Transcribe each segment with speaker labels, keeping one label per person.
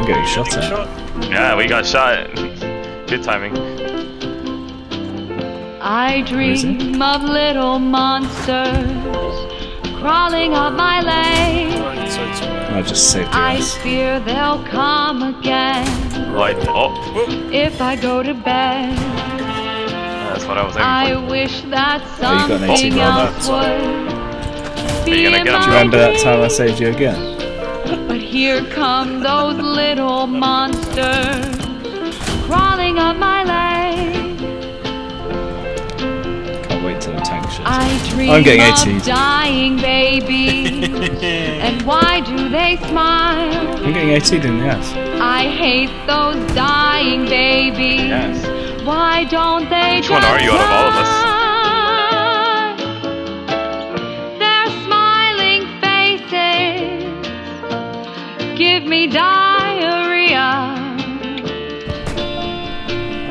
Speaker 1: I'm getting shot at.
Speaker 2: Yeah, we got shot. Good timing.
Speaker 3: I dream of little monsters crawling up my lane.
Speaker 1: I just saved your
Speaker 3: I
Speaker 1: ass.
Speaker 3: fear they'll come again
Speaker 2: Right. Oh,
Speaker 3: if I go to bed.
Speaker 2: that's what I was aiming
Speaker 3: I
Speaker 2: for.
Speaker 3: wish that
Speaker 1: Oh, you got an 18
Speaker 3: something
Speaker 1: round
Speaker 3: else
Speaker 1: up.
Speaker 3: would
Speaker 2: Are you
Speaker 3: be
Speaker 2: gonna
Speaker 3: in
Speaker 2: get him?
Speaker 3: my
Speaker 1: Do you remember that time I
Speaker 3: dreams.
Speaker 1: saved you again?
Speaker 3: But here come those little monsters crawling up my lane.
Speaker 1: Can't wait till the tank shot.
Speaker 3: I dream
Speaker 1: I'm getting
Speaker 3: of
Speaker 1: 18.
Speaker 3: dying babies, and why do they smile?
Speaker 1: I'm getting 18 in the ass.
Speaker 3: I hate those dying babies.
Speaker 2: Yes.
Speaker 3: Why don't they
Speaker 2: Which one are you out of all of us?
Speaker 3: Their smiling faces give me diarrhea.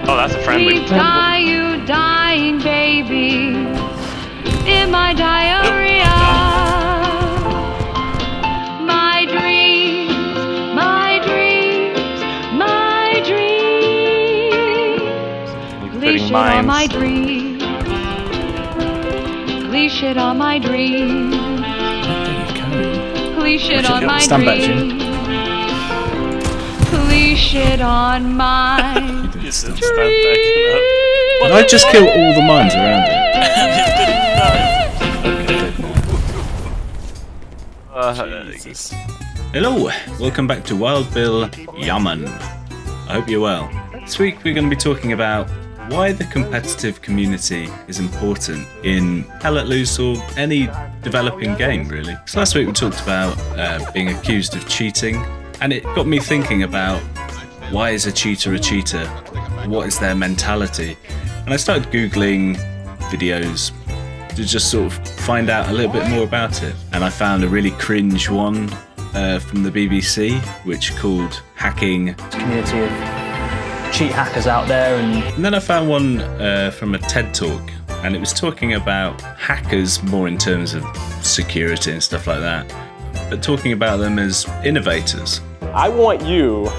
Speaker 2: Oh, that's a friendly.
Speaker 3: Please die, you dying baby, in my diarrhea. My dreams, my dreams, my dreams. Please shit on my dreams. Please shit on my dreams. Please shit on my
Speaker 1: Stand back, Jim.
Speaker 3: dreams. Please shit on my
Speaker 4: Just stand
Speaker 3: dreams.
Speaker 4: backing up.
Speaker 1: Did I just kill all the mines around it?
Speaker 4: Jesus.
Speaker 1: Hello, welcome back to Wild Bill Jammin. I hope you're well. This week we're going to be talking about why the competitive community is important in Hell Let Loose or any developing game, really. So last week we talked about being accused of cheating, and it got me thinking about why is a cheater? What is their mentality? And I started Googling videos to just sort of find out a little bit more about it. And I found a really cringe one from the BBC, which called Hacking.
Speaker 5: Community of cheat hackers out there,
Speaker 1: And then I found one from a TED Talk, and it was talking about hackers more in terms of security and stuff like that, but talking about them as innovators.
Speaker 6: I want you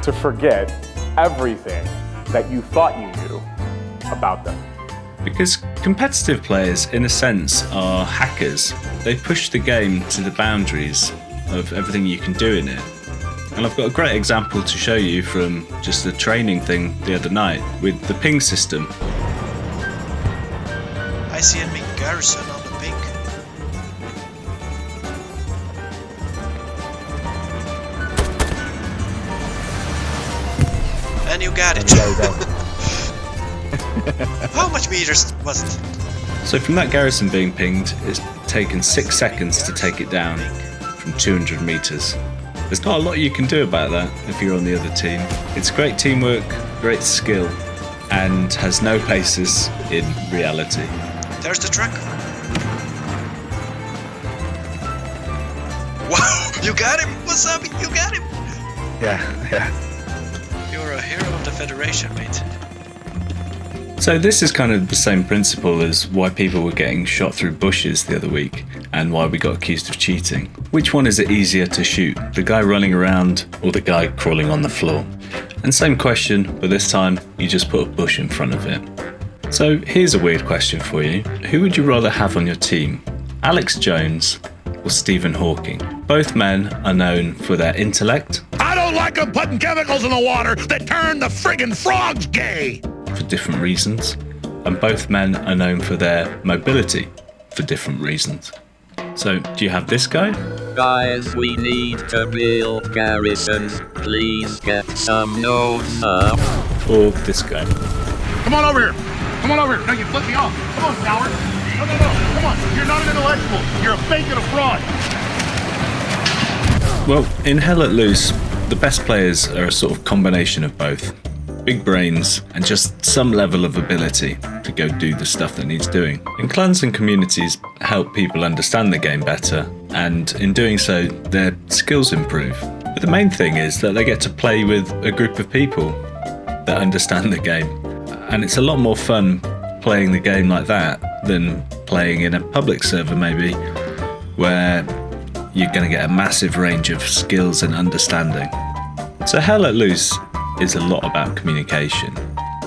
Speaker 6: to forget everything that you thought you knew about them.
Speaker 1: Because competitive players, in a sense, are hackers. They push the game to the boundaries of everything you can do in it. And I've got a great example to show you from just a training thing the other night with the ping system.
Speaker 7: I see enemy garrison on the pink. And you got it. How much meters was it?
Speaker 1: So from that garrison being pinged, it's taken 6 seconds to take it down from 200 meters. There's not a lot you can do about that if you're on the other team. It's great teamwork, great skill, and has no basis in reality.
Speaker 7: There's the truck. Wow, you got him! What's up? You got him!
Speaker 1: Yeah.
Speaker 7: You're a hero of the Federation, mate.
Speaker 1: So this is kind of the same principle as why people were getting shot through bushes the other week and why we got accused of cheating. Which one is it easier to shoot? The guy running around or the guy crawling on the floor? And same question, but this time you just put a bush in front of it. So here's a weird question for you. Who would you rather have on your team? Alex Jones or Stephen Hawking? Both men are known for their intellect.
Speaker 8: I don't like them putting chemicals in the water that turn the friggin' frogs gay.
Speaker 1: For different reasons, and both men are known for their mobility for different reasons. So, do you have this guy?
Speaker 9: Guys, we need to build garrisons. Please get some nodes up.
Speaker 1: Or this guy?
Speaker 8: Come on over here. Come on over here. No, you flipped me off. Come on, coward. No. Come on. You're not an intellectual. You're a fake and a fraud.
Speaker 1: Well, in Hell Let Loose, the best players are a sort of combination of both. Big brains and just some level of ability to go do the stuff that needs doing. And clans and communities help people understand the game better, and in doing so, their skills improve. But the main thing is that they get to play with a group of people that understand the game. And it's a lot more fun playing the game like that than playing in a public server maybe, where you're going to get a massive range of skills and understanding. So Hell Let Loose is a lot about communication.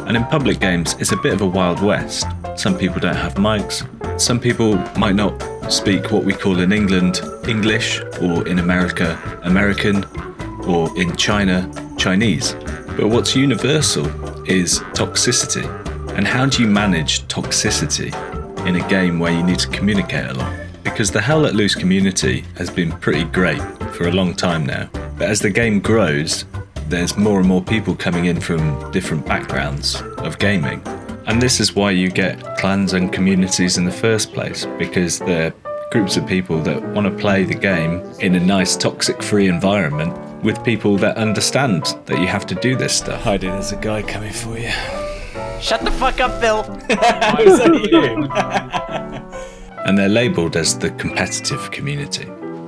Speaker 1: And in public games, it's a bit of a wild west. Some people don't have mics. Some people might not speak what we call in England English, or in America American, or in China Chinese. But what's universal is toxicity. And how do you manage toxicity in a game where you need to communicate a lot? Because the Hell Let Loose community has been pretty great for a long time now. But as the game grows, there's more and more people coming in from different backgrounds of gaming. And this is why you get clans and communities in the first place, because they're groups of people that want to play the game in a nice toxic-free environment with people that understand that you have to do this stuff. Heidi, there's a guy coming for you.
Speaker 10: Shut the fuck up, Bill.
Speaker 1: Was that you? And they're labelled as the competitive community.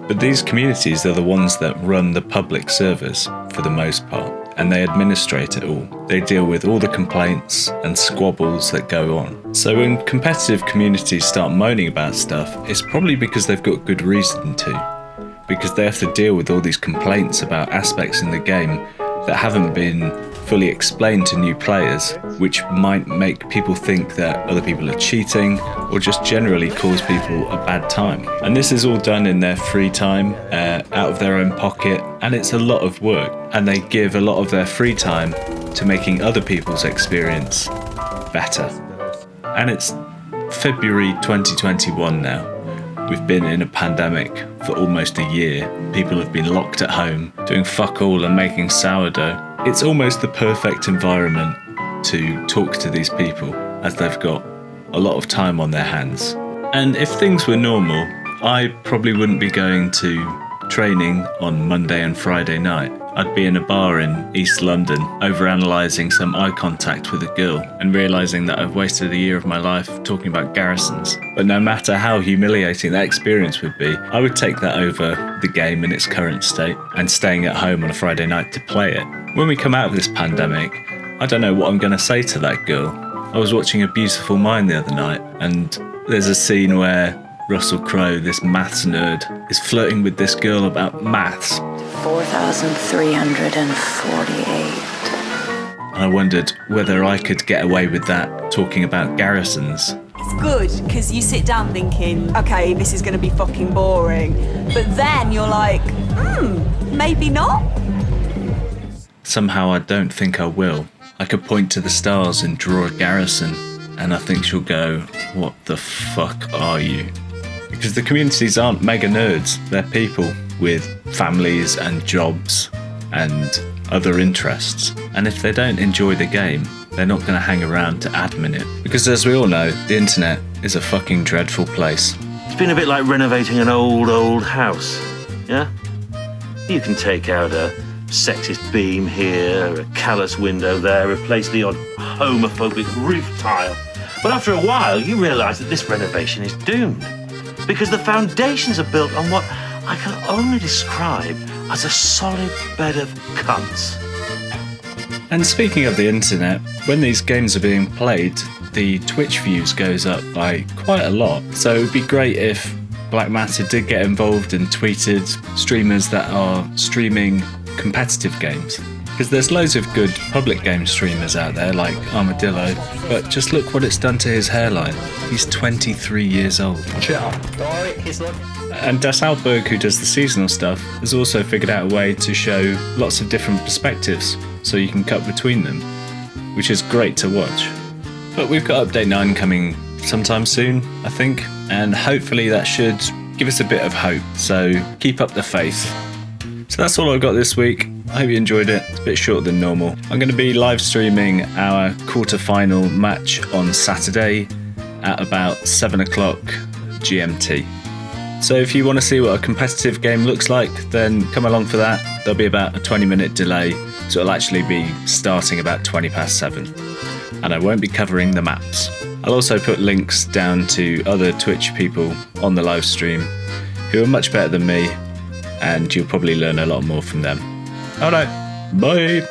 Speaker 1: But these communities are the ones that run the public servers for the most part, and they administrate it all. They deal with all the complaints and squabbles that go on. So when competitive communities start moaning about stuff, it's probably because they've got good reason to. Because they have to deal with all these complaints about aspects in the game that haven't been fully explained to new players, which might make people think that other people are cheating or just generally cause people a bad time. And this is all done in their free time, out of their own pocket, and it's a lot of work. And they give a lot of their free time to making other people's experience better. And it's February 2021 now. We've been in a pandemic for almost a year. People have been locked at home, doing fuck all and making sourdough. It's almost the perfect environment to talk to these people, as they've got a lot of time on their hands. And if things were normal, I probably wouldn't be going to training on Monday and Friday night. I'd be in a bar in East London, overanalyzing some eye contact with a girl and realising that I've wasted a year of my life talking about garrisons. But no matter how humiliating that experience would be, I would take that over the game in its current state and staying at home on a Friday night to play it. When we come out of this pandemic, I don't know what I'm going to say to that girl. I was watching A Beautiful Mind the other night, and there's a scene where Russell Crowe, this maths nerd, is flirting with this girl about maths.
Speaker 11: 4,348.
Speaker 1: And I wondered whether I could get away with that talking about garrisons.
Speaker 12: It's good, because you sit down thinking, okay, this is going to be fucking boring. But then you're like, maybe not.
Speaker 1: Somehow I don't think I will. I could point to the stars and draw a garrison, and I think she'll go, what the fuck are you? Because the communities aren't mega nerds, they're people with families and jobs and other interests. And if they don't enjoy the game, they're not going to hang around to admin it. Because as we all know, the internet is a fucking dreadful place.
Speaker 13: It's been a bit like renovating an old house, yeah? You can take out a sexist beam here, a callous window there, replace the odd homophobic roof tile. But after a while, you realise that this renovation is doomed. Because the foundations are built on what I can only describe as a solid bed of cunts.
Speaker 1: And speaking of the internet, when these games are being played, the Twitch views goes up by quite a lot. So it would be great if Black Matter did get involved and tweeted streamers that are streaming competitive games. Because there's loads of good public game streamers out there like Armadillo, but just look what it's done to his hairline. He's 23 years old. And Das Alberg, who does the seasonal stuff, has also figured out a way to show lots of different perspectives so you can cut between them, which is great to watch. But we've got Update 9 coming sometime soon, I think, and hopefully that should give us a bit of hope, so keep up the faith. So that's all I've got this week. I hope you enjoyed it. It's a bit shorter than normal. I'm going to be live streaming our quarter-final match on Saturday at about 7 o'clock GMT. So if you want to see what a competitive game looks like, then come along for that. There'll be about a 20-minute delay, so it'll actually be starting about 7:20. And I won't be covering the maps. I'll also put links down to other Twitch people on the live stream who are much better than me, and you'll probably learn a lot more from them. Alright, bye!